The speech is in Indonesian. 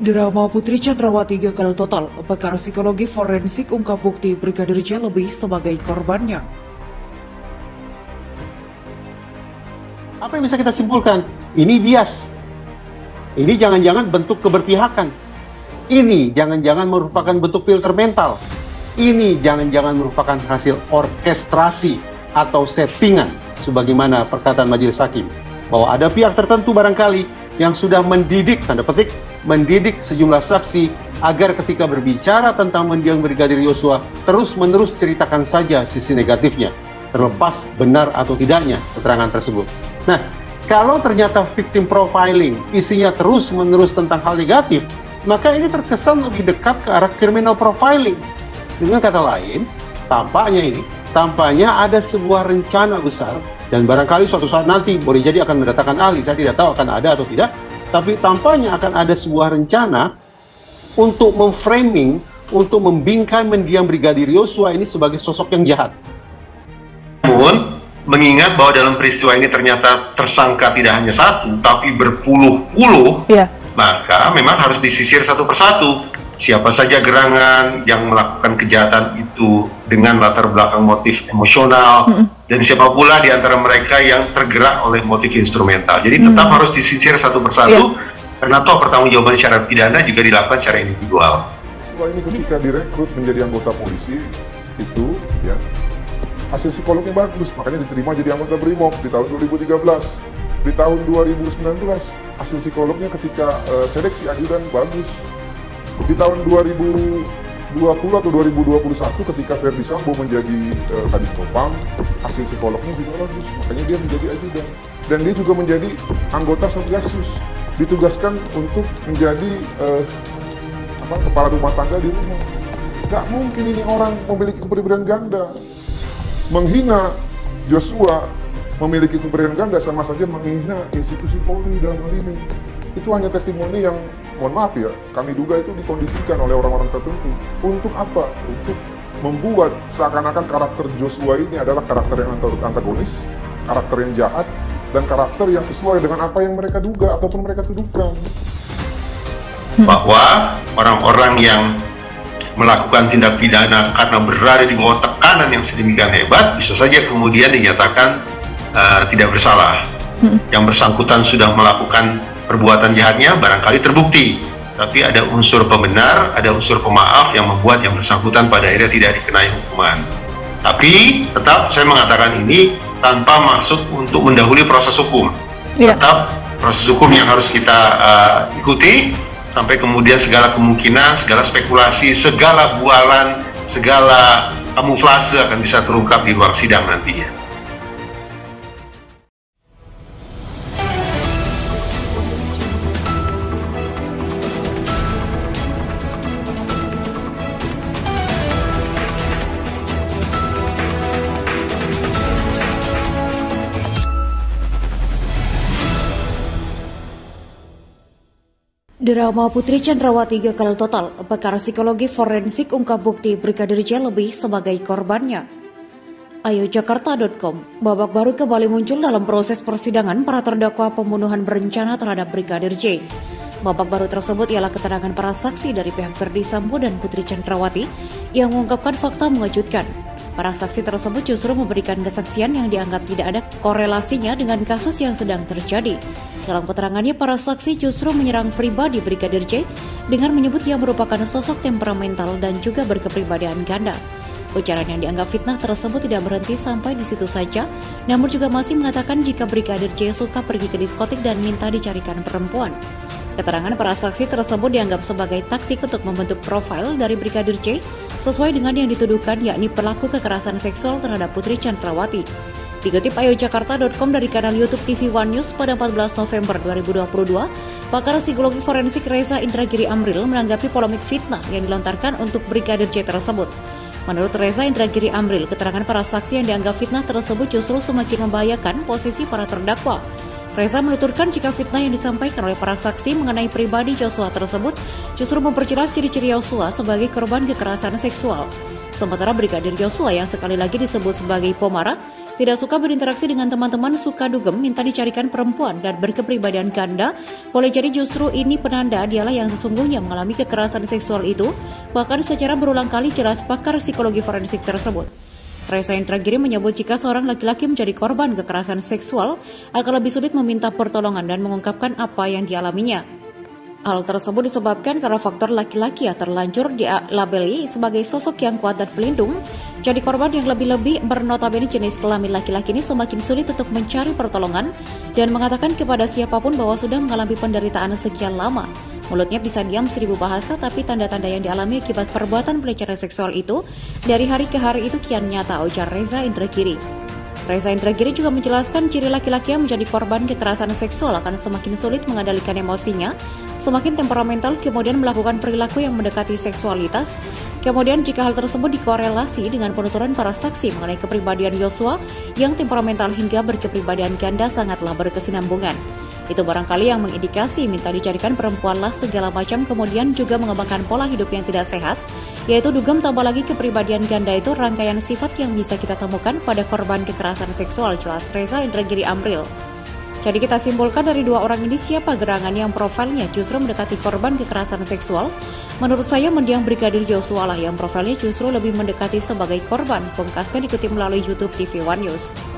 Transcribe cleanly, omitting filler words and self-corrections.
Drama Putri Chandrawati gagal total, pakar psikologi forensik ungkap bukti Brigadir J lebih sebagai korbannya. Apa yang bisa kita simpulkan? Ini bias. Ini jangan-jangan bentuk keberpihakan. Ini jangan-jangan merupakan bentuk filter mental. Ini jangan-jangan merupakan hasil orkestrasi atau settingan, sebagaimana perkataan majelis hakim, bahwa ada pihak tertentu barangkali yang sudah mendidik, tanda petik, mendidik sejumlah saksi agar ketika berbicara tentang mendiang Brigadir Yosua terus-menerus ceritakan saja sisi negatifnya, terlepas benar atau tidaknya keterangan tersebut. Nah, kalau ternyata victim profiling isinya terus-menerus tentang hal negatif, maka ini terkesan lebih dekat ke arah criminal profiling. Dengan kata lain, tampaknya ada sebuah rencana besar, dan barangkali suatu saat nanti boleh jadi akan mendatangkan ahli, saya tidak tahu akan ada atau tidak, tapi tampaknya akan ada sebuah rencana untuk memframing, untuk membingkai mendiang Brigadir Yosua ini sebagai sosok yang jahat. Namun, mengingat bahwa dalam peristiwa ini ternyata tersangka tidak hanya satu, tapi berpuluh-puluh, maka memang harus disisir satu persatu. Siapa saja gerangan yang melakukan kejahatan itu dengan latar belakang motif emosional, dan siapa pula di antara mereka yang tergerak oleh motif instrumental. Jadi tetap harus disisir satu persatu, karena toh pertanggungjawaban secara pidana juga dilakukan secara individual. Wah, ini ketika direkrut menjadi anggota polisi, itu ya hasil psikolognya bagus, makanya diterima jadi anggota BRIMOB di tahun 2013. Di tahun 2019, hasil psikolognya ketika seleksi ajudan bagus. Di tahun 2020 atau 2021 ketika Verdi Sambo menjadi Kadif Propam, hasil psikolognya juga bagus, makanya dia menjadi ajudan. Dan dia juga menjadi anggota Satgasus, ditugaskan untuk menjadi kepala rumah tangga di rumah. Gak mungkin ini orang memiliki kepribadian ganda. Menghina Joshua memiliki kepribadian ganda sama saja menghina institusi Polri dalam hal ini. Itu hanya testimoni yang, mohon maaf ya, kami duga itu dikondisikan oleh orang-orang tertentu. Untuk apa? Untuk membuat seakan-akan karakter Joshua ini adalah karakter yang antagonis, karakter yang jahat, dan karakter yang sesuai dengan apa yang mereka duga ataupun mereka tuduhkan. Bahwa orang-orang yang melakukan tindak pidana karena berada di bawah tekanan yang sedemikian hebat, bisa saja kemudian dinyatakan tidak bersalah. Yang bersangkutan sudah melakukan perbuatan jahatnya barangkali terbukti, tapi ada unsur pembenar, ada unsur pemaaf yang membuat yang bersangkutan pada akhirnya tidak dikenai hukuman. Tapi tetap saya mengatakan ini tanpa maksud untuk mendahului proses hukum. Tetap proses hukum yang harus kita ikuti, sampai kemudian segala kemungkinan, segala spekulasi, segala bualan, segala kamuflase akan bisa terungkap di ruang sidang nantinya. Drama Putri Chandrawati gagal total, pakar psikologi forensik ungkap bukti Brigadir J lebih sebagai korbannya. Ayojakarta.com, babak baru kembali muncul dalam proses persidangan para terdakwa pembunuhan berencana terhadap Brigadir J. Babak baru tersebut ialah keterangan para saksi dari pihak Verdi Sambo dan Putri Chandrawati yang mengungkapkan fakta mengejutkan. Para saksi tersebut justru memberikan kesaksian yang dianggap tidak ada korelasinya dengan kasus yang sedang terjadi. Dalam keterangannya, para saksi justru menyerang pribadi Brigadir J dengan menyebut ia merupakan sosok temperamental dan juga berkepribadian ganda. Ujaran yang dianggap fitnah tersebut tidak berhenti sampai di situ saja, namun juga masih mengatakan jika Brigadir J suka pergi ke diskotik dan minta dicarikan perempuan. Keterangan para saksi tersebut dianggap sebagai taktik untuk membentuk profil dari Brigadir J sesuai dengan yang dituduhkan, yakni pelaku kekerasan seksual terhadap Putri Chandrawati. Dikutip Ayojakarta.com dari kanal YouTube TV One News pada 14 November 2022, pakar psikologi forensik Reza Indragiri Amril menanggapi polemik fitnah yang dilontarkan untuk Brigadir J tersebut. Menurut Reza Indragiri Amril, keterangan para saksi yang dianggap fitnah tersebut justru semakin membahayakan posisi para terdakwa. Reza menuturkan jika fitnah yang disampaikan oleh para saksi mengenai pribadi Joshua tersebut justru memperjelas ciri-ciri Joshua sebagai korban kekerasan seksual. Sementara Brigadir Yosua yang sekali lagi disebut sebagai pemarah Tidak suka berinteraksi dengan teman-teman, suka dugem, minta dicarikan perempuan, dan berkepribadian ganda, boleh jadi justru ini penanda dialah yang sesungguhnya mengalami kekerasan seksual itu, bahkan secara berulang kali, jelas pakar psikologi forensik tersebut. Reza Indragiri menyebut jika seorang laki-laki menjadi korban kekerasan seksual, akan lebih sulit meminta pertolongan dan mengungkapkan apa yang dialaminya. Hal tersebut disebabkan karena faktor laki-laki yang terlanjur dilabeli sebagai sosok yang kuat dan pelindung. Jadi korban yang lebih-lebih bernotabene jenis kelamin laki-laki ini semakin sulit untuk mencari pertolongan dan mengatakan kepada siapapun bahwa sudah mengalami penderitaan sekian lama. Mulutnya bisa diam 1000 bahasa, tapi tanda-tanda yang dialami akibat perbuatan pelecehan seksual itu dari hari ke hari itu kian nyata, ujar Reza Indragiri. Reza Indragiri juga menjelaskan ciri laki-laki yang menjadi korban kekerasan seksual akan semakin sulit mengendalikan emosinya, semakin temperamental, kemudian melakukan perilaku yang mendekati seksualitas. Kemudian jika hal tersebut dikorelasi dengan penuturan para saksi mengenai kepribadian Yosua yang temperamental hingga berkepribadian ganda sangatlah berkesinambungan. Itu barangkali yang mengindikasi minta dicarikan perempuanlah segala macam, kemudian juga mengembangkan pola hidup yang tidak sehat, yaitu dugem tambah lagi kepribadian ganda itu rangkaian sifat yang bisa kita temukan pada korban kekerasan seksual, jelas Reza Indragiri Amril. Jadi kita simpulkan dari dua orang ini siapa gerangan yang profilnya justru mendekati korban kekerasan seksual. Menurut saya mendiang Brigadir Yosua lah yang profilnya justru lebih mendekati sebagai korban. Pungkasnya dikutip melalui YouTube TV One News.